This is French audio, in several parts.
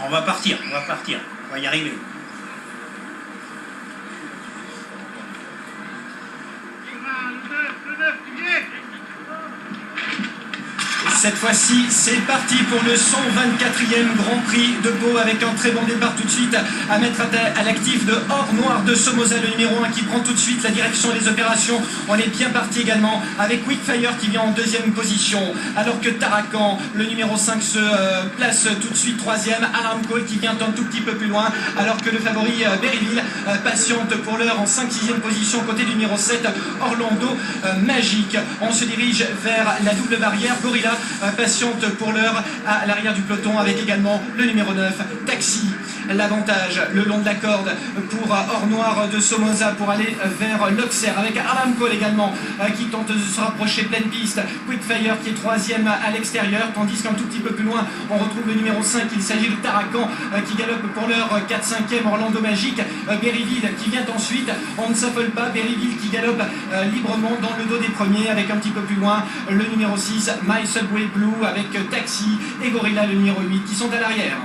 On va partir, on va y arriver. Cette fois-ci, c'est parti pour le 124e Grand Prix de Pau avec un très bon départ tout de suite à mettre à l'actif de Or Noir de Somoza, le numéro 1 qui prend tout de suite la direction et les opérations. On est bien parti également avec Quickfire qui vient en deuxième position, alors que Tarakan, le numéro 5, se place tout de suite troisième. Alarm Call qui vient un tout petit peu plus loin, alors que le favori Berryville patiente pour l'heure en 5-6e position, côté du numéro 7, Orlando Magic. On se dirige vers la double barrière. Gorilla patiente pour l'heure à l'arrière du peloton avec également le numéro 9, Taxi. L'avantage le long de la corde pour Or Noir de Somoza pour aller vers l'Auxerre, avec Alarm Call également qui tente de se rapprocher pleine piste. Quickfire qui est troisième à l'extérieur, tandis qu'un tout petit peu plus loin on retrouve le numéro 5, il s'agit de Tarakan qui galope pour l'heure 4-5e. Orlando Magic, Berryville qui vient ensuite, on ne s'affole pas, Berryville qui galope librement dans le dos des premiers, avec un petit peu plus loin le numéro 6, My Subway Blue, avec Taxi et Gorilla le numéro 8 qui sont à l'arrière.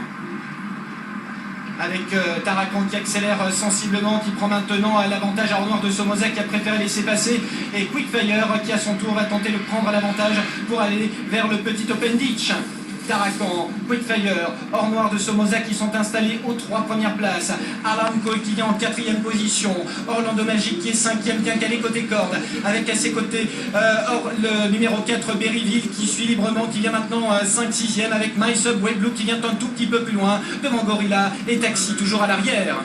Avec Tarakan qui accélère sensiblement, qui prend maintenant l'avantage à Or Noir de Somoza qui a préféré laisser passer, et Quickfire qui à son tour va tenter de prendre l'avantage pour aller vers le petit Open Ditch. Tarakan, Quickfire, Or Noir de Somoza qui sont installés aux 3 premières places. Alarm Call qui vient en 4e position. Orlando Magic qui est 5e, bien calé côté corde, avec à ses côtés le numéro 4 Berryville qui suit librement, qui vient maintenant 5-6e, avec My Subway Blue qui vient un tout petit peu plus loin devant Gorilla et Taxi toujours à l'arrière.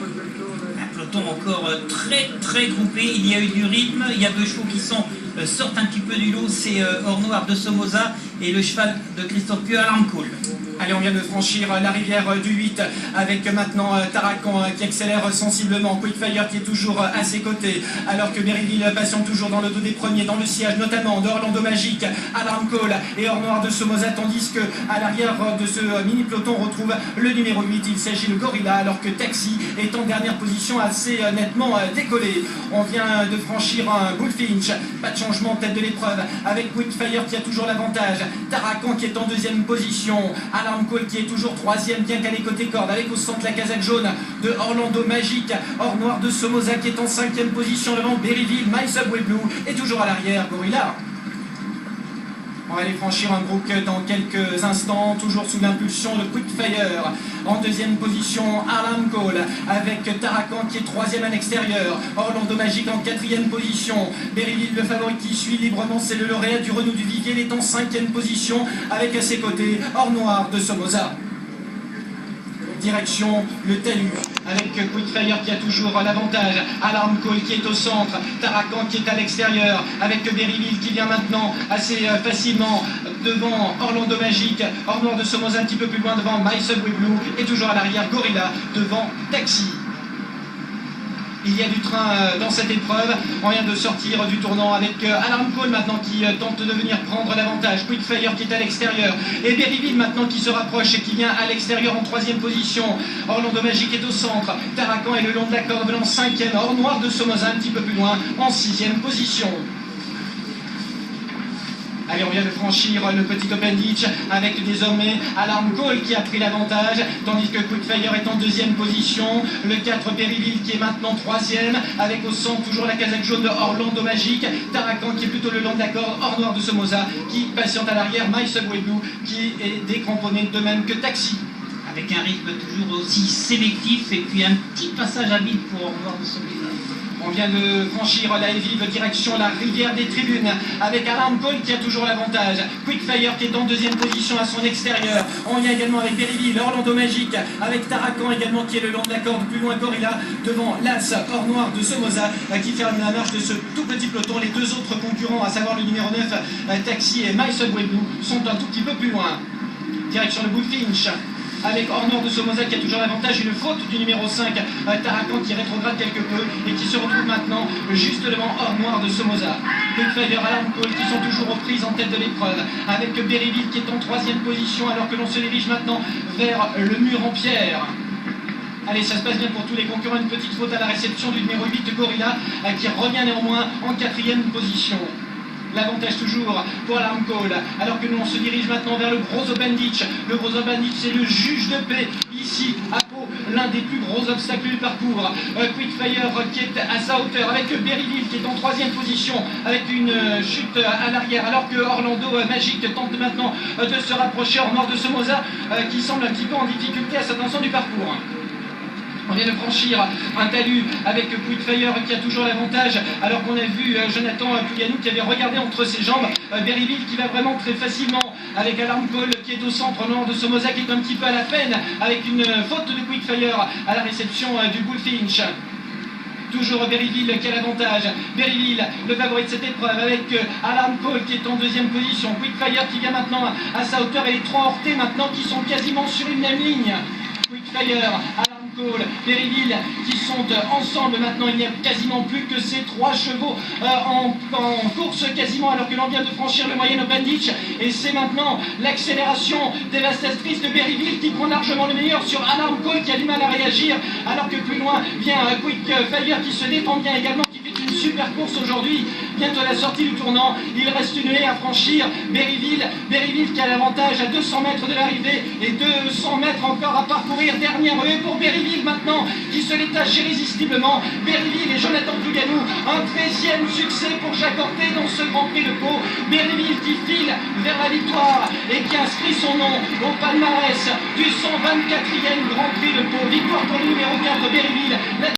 Un peloton encore très groupé, il y a eu du rythme, il y a 2 chevaux qui sortent un petit peu du lot, c'est Or Noir de Somoza et le cheval de Christophe Pieux, Alarm Call. Allez, on vient de franchir la rivière du 8 avec maintenant Tarakan qui accélère sensiblement, Quickfire qui est toujours à ses côtés, alors que Berryville patiente toujours dans le dos des premiers, dans le sillage notamment d'Orlando Magic, Alarm Call et Or Noir de Somoza, tandis que à l'arrière de ce mini peloton on retrouve le numéro 8, il s'agit de Gorilla, alors que Taxi est en dernière position assez nettement décollé. On vient de franchir un Bullfinch, pas de changement de tête de l'épreuve, avec Quickfire qui a toujours l'avantage, Tarakan qui est en 2e position, Alarm Call qui est toujours 3e, bien calé côté corde, avec au centre la casaque jaune de Orlando Magic, Or Noir de Somoza qui est en 5e position devant Berryville, My Subway Blue et toujours à l'arrière Gorilla. On va aller franchir un brook dans quelques instants, toujours sous l'impulsion de Quickfire. En 2e position, Alarm Call, avec Tarakan qui est 3e à l'extérieur. Orlando Magic en 4e position. Berryville, le favori qui suit librement, c'est le lauréat du Renault du Vivier. Il est en 5e position, avec à ses côtés Or Noir de Somoza. Direction le talus, avec Quickfire qui a toujours l'avantage, Alarm Call qui est au centre, Tarakan qui est à l'extérieur, avec Berryville qui vient maintenant assez facilement devant Orlando Magic, Or Noir de Somoza un petit peu plus loin devant My Subway Blue, et toujours à l'arrière Gorilla devant Taxi. Il y a du train dans cette épreuve. On vient de sortir du tournant avec Alarm Call maintenant qui tente de venir prendre l'avantage. Quickfire qui est à l'extérieur. Et Berryville maintenant qui se rapproche et qui vient à l'extérieur en 3e position. Orlando Magic est au centre. Tarakan est le long de la corde venant 5e. Or Noir de Somoza un petit peu plus loin en 6e position. Allez, on vient de franchir le petit Open Ditch avec désormais Alarm Call qui a pris l'avantage, tandis que Quickfire est en 2e position. Le 4 Berryville qui est maintenant 3e, avec au centre toujours la casaque jaune de Orlando Magic. Tarakan qui est plutôt le long de la corde, Or Noir de Somoza qui patiente à l'arrière, My Subway Blue qui est décramponné de même que Taxi. Avec un rythme toujours aussi sélectif et puis un petit passage à vide pour Or Noir de Somoza. On vient de franchir la vive direction la rivière des tribunes avec Alarm Call qui a toujours l'avantage. Quickfire qui est en 2e position à son extérieur. On vient également avec Berryville, Orlando Magic, avec Tarakan également qui est le long de la corde, plus loin Gorilla, devant l'As Or Noir de Somoza qui ferme la marche de ce tout petit peloton. Les 2 autres concurrents, à savoir le numéro 9, Taxi et My Subway Blue, sont un tout petit peu plus loin. Direction le Bullfinch, avec Or Noir de Somoza qui a toujours l'avantage, une faute du numéro 5, Tarakan qui rétrograde quelque peu et qui se retrouve maintenant juste devant Or Noir de Somoza. Quickfire, Alarm Call qui sont toujours aux prises en tête de l'épreuve, avec Berryville qui est en 3e position alors que l'on se dirige maintenant vers le mur en pierre. Allez, ça se passe bien pour tous les concurrents, une petite faute à la réception du numéro 8 Gorilla qui revient néanmoins en 4e position. L'avantage toujours pour Alarm Call. Alors que nous on se dirige maintenant vers le Brozo Bandic. Le Brozo Bandic c'est le juge de paix ici à Pau, l'un des plus gros obstacles du parcours. Quickfire qui est à sa hauteur avec Berryville qui est en 3e position avec une chute à l'arrière, alors que Orlando Magic tente maintenant de se rapprocher. Ornoir de Somoza qui semble un petit peu en difficulté à cet instant du parcours. On vient de franchir un talus avec Quickfire qui a toujours l'avantage, alors qu'on a vu Jonathan Pouganou qui avait regardé entre ses jambes. Berryville qui va vraiment très facilement avec Alarm Call qui est au centre. Nord de Somoza qui est un petit peu à la peine avec une faute de Quickfire à la réception du Bullfinch. Toujours Berryville qui a l'avantage. Berryville, le favori de cette épreuve avec Alarm Call qui est en 2e position. Quickfire qui vient maintenant à sa hauteur et les 3 Ortés maintenant qui sont quasiment sur une même ligne. Quickfire, Alarm Call, Berryville qui sont ensemble maintenant. Il n'y a quasiment plus que ces 3 chevaux en course quasiment, alors que l'on vient de franchir le Moyenne Bandic. Et c'est maintenant l'accélération dévastatrice de Berryville qui prend largement le meilleur sur Alarm Call qui a du mal à réagir, alors que plus loin vient Quickfire qui se défend bien également, qui fait une super course aujourd'hui. Bientôt la sortie du tournant, il reste une haie à franchir. Berryville qui a l'avantage à 200 mètres de l'arrivée et 200 mètres encore à parcourir. Dernière haie pour Berryville maintenant qui se détache irrésistiblement. Berryville et Jonathan Pouganou, un 13e succès pour Jacques Orté dans ce Grand Prix de Pau. Berryville qui file vers la victoire et qui inscrit son nom au palmarès du 124e Grand Prix de Pau. Victoire pour le numéro 4 Berryville.